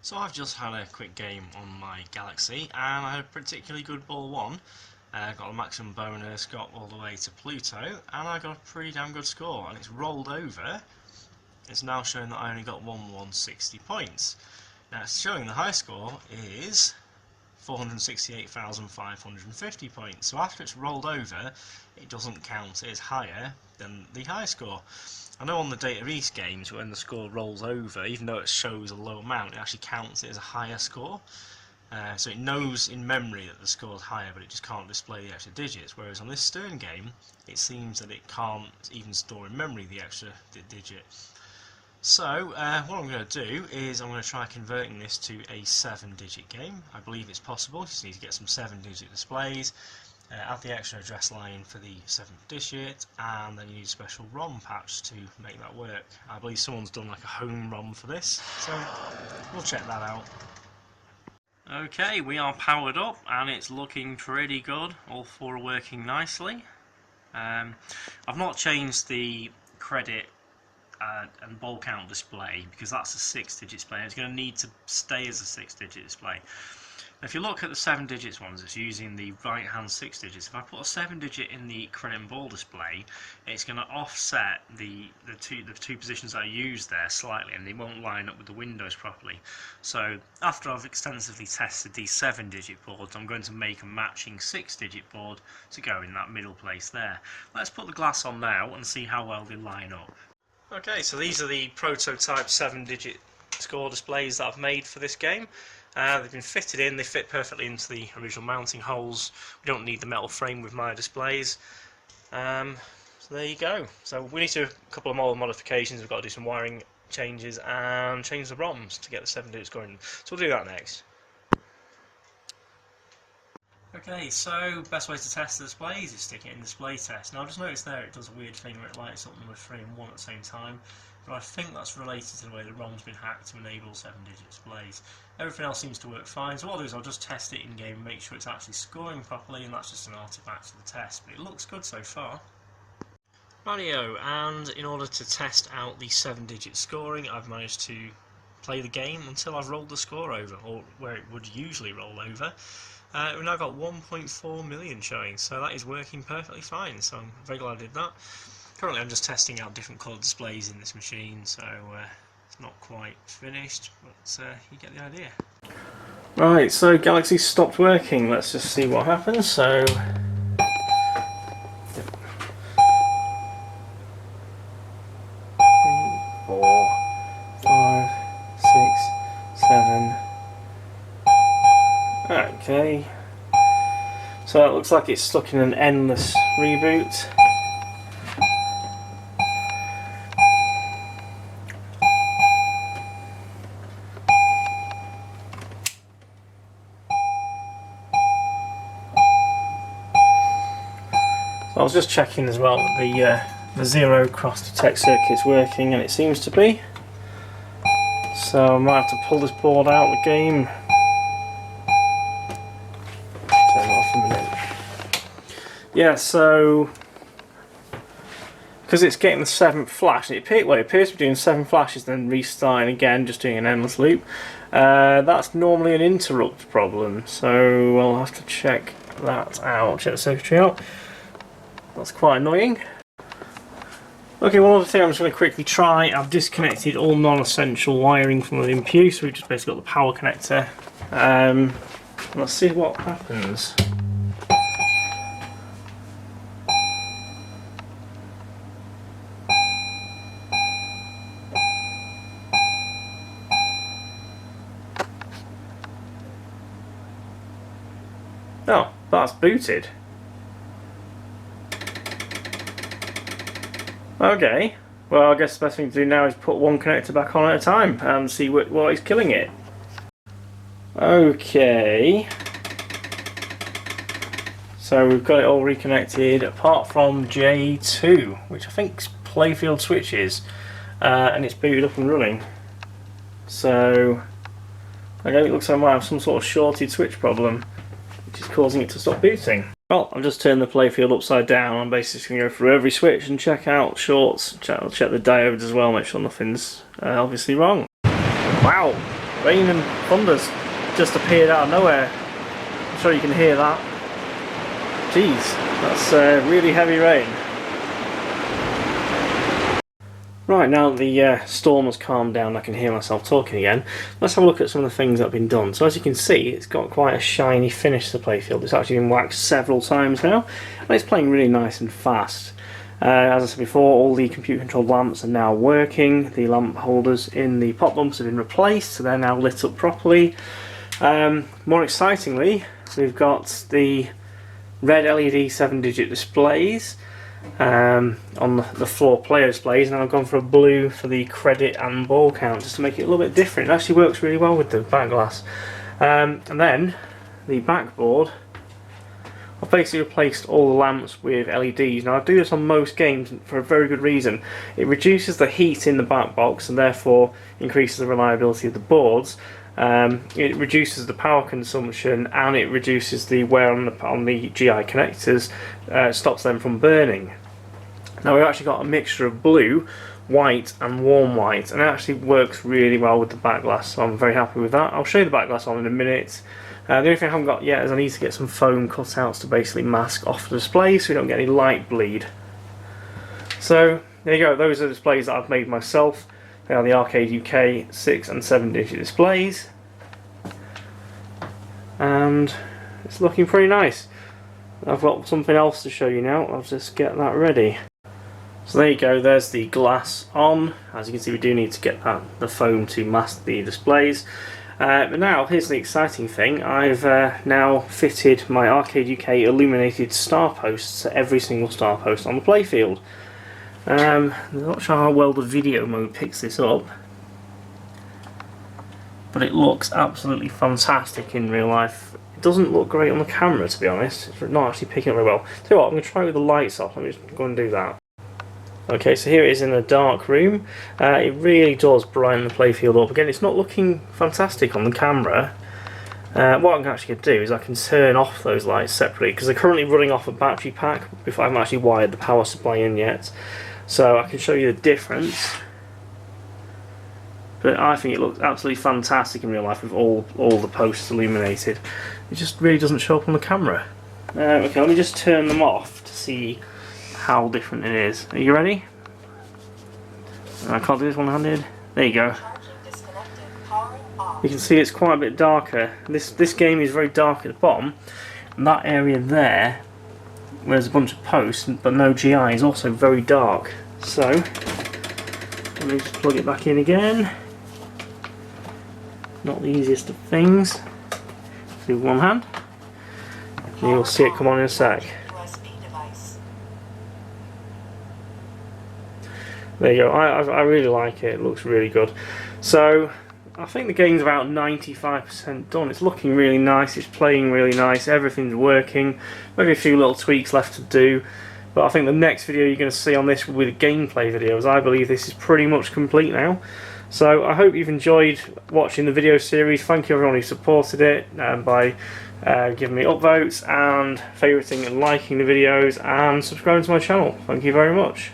So I've just had a quick game on my Galaxy and I had a particularly good ball one. Got a maximum bonus, got all the way to Pluto, and I got a pretty damn good score, and it's rolled over. It's now showing that I only got 160 points. Now it's showing the high score is 468,550 points. So after it's rolled over, it doesn't count as higher than the high score. I know on the Data East games, when the score rolls over, even though it shows a low amount, it actually counts it as a higher score. So it knows in memory that the score is higher, but it just can't display the extra digits. Whereas on this Stern game, it seems that it can't even store in memory the extra digit. So what I'm going to do is I'm going to try converting this to a 7-digit game. I believe it's possible. You just need to get some 7-digit displays, add the extra address line for the 7th digit, and then you need a special ROM patch to make that work. I believe someone's done like a home ROM for this, so we'll check that out. Okay, we are powered up and it's looking pretty good. All four are working nicely. I've not changed the credit and ball count display because that's a 6-digit display. It's going to need to stay as a 6-digit display. If you look at the 7-digit ones, it's using the right hand 6 digits. If I put a 7-digit in the credit and ball display, it's going to offset the two positions that I use there slightly, and they won't line up with the windows properly. So after I've extensively tested these 7-digit boards, I'm going to make a matching 6-digit board to go in that middle place there. Let's put the glass on now and see how well they line up. Okay, so these are the prototype 7-digit score displays that I've made for this game. They've been fitted in, they fit perfectly into the original mounting holes. We don't need the metal frame with my displays. So there you go. So we need to do a couple of more modifications. We've got to do some wiring changes and change the ROMs to get the 7 digits going. So we'll do that next. Okay, so best way to test the displays is stick it in display test. Now I just noticed there it does a weird thing where it lights up number 3 and 1 at the same time, but I think that's related to the way the ROM's been hacked to enable 7-digit displays. Everything else seems to work fine, so what I'll do is I'll just test it in game and make sure it's actually scoring properly, and that's just an artifact of the test, but it looks good so far. Rightio, and in order to test out the 7-digit scoring, I've managed to play the game until I've rolled the score over, or where it would usually roll over. We've now got 1.4 million showing, so that is working perfectly fine, so I'm very glad I did that. Currently I'm just testing out different coloured displays in this machine, so it's not quite finished, but you get the idea. Right, so Galaxy stopped working. Let's just see what happens. So 3, 4, 5, 6, 7. Okay, so it looks like it's stuck in an endless reboot. So I was just checking as well that the zero cross detect circuit is working, and it seems to be. So I might have to pull this board out of the game. Yeah, so because it's getting the 7th flash, it appears to be doing 7 flashes, then restarting again, just doing an endless loop. That's normally an interrupt problem, so we'll have to check that out, check the circuitry out. That's quite annoying. Okay, one other thing I'm just going to quickly try. I've disconnected all non-essential wiring from the MPU, so we've just basically got the power connector. Let's see what happens. Oh, that's booted. Okay, well I guess the best thing to do now is put one connector back on at a time and see what is killing it. Okay, so we've got it all reconnected apart from J2, which I think's playfield switches, and it's booted up and running. So okay, it looks like I might have some sort of shorted switch problem, which is causing it to stop booting. Well, I've just turned the playfield upside down. I'm basically going to go through every switch and check out shorts. I'll check the diodes as well, make sure nothing's obviously wrong. Wow! Rain and thunder's just appeared out of nowhere. I'm sure you can hear that. Jeez, that's really heavy rain. Right, now the storm has calmed down, I can hear myself talking again. Let's have a look at some of the things that have been done. So as you can see, it's got quite a shiny finish to the playfield. It's actually been waxed several times now, and it's playing really nice and fast. As I said before, all the computer controlled lamps are now working. The lamp holders in the pop lamps have been replaced, so they're now lit up properly. More excitingly, we've got the red LED 7-digit displays on the floor player displays, and I've gone for a blue for the credit and ball count just to make it a little bit different. It actually works really well with the back glass. And then the backboard, I've basically replaced all the lamps with LEDs. Now I do this on most games for a very good reason. It reduces the heat in the back box and therefore increases the reliability of the boards. It reduces the power consumption, and it reduces the wear on the GI connectors, stops them from burning. Now we've actually got a mixture of blue, white and warm white, and it actually works really well with the back glass, so I'm very happy with that. I'll show you the back glass on in a minute. The only thing I haven't got yet is I need to get some foam cutouts to basically mask off the display so we don't get any light bleed. So there you go, those are the displays that I've made myself. They are the arcadeuk 6 and 7-digit displays, and it's looking pretty nice. I've got something else to show you now. I'll just get that ready. So there you go, there's the glass on. As you can see, we do need to get the foam to mask the displays. But now, here's the exciting thing. I've now fitted my arcadeuk illuminated star posts to every single star post on the playfield. I'm not sure how well the video mode picks this up, but it looks absolutely fantastic in real life. It doesn't look great on the camera, to be honest. It's not actually picking up very well. Tell you what, I'm going to try it with the lights off. Let me just go and do that. Okay, so here it is in a dark room. It really does brighten the playfield up. Again, it's not looking fantastic on the camera. What I'm actually going to do is I can turn off those lights separately, because they're currently running off a battery pack before I haven't actually wired the power supply in yet. So I can show you the difference. But I think it looks absolutely fantastic in real life with all the posts illuminated. It just really doesn't show up on the camera. Okay, let me just turn them off to see how different it is. Are you ready? I can't do this one-handed. There you go. You can see it's quite a bit darker. This game is very dark at the bottom, and that area there, where there's a bunch of posts but no GI, is also very dark. So let me just plug it back in again. Not the easiest of things. Do one hand. And you'll see it come on in a sec. There you go. I really like it. It looks really good. So I think the game's about 95% done. It's looking really nice. It's playing really nice. Everything's working. Maybe a few little tweaks left to do. But I think the next video you're going to see on this will be the gameplay videos. I believe this is pretty much complete now. So I hope you've enjoyed watching the video series. Thank you everyone who supported it by giving me upvotes and favouriting and liking the videos and subscribing to my channel. Thank you very much.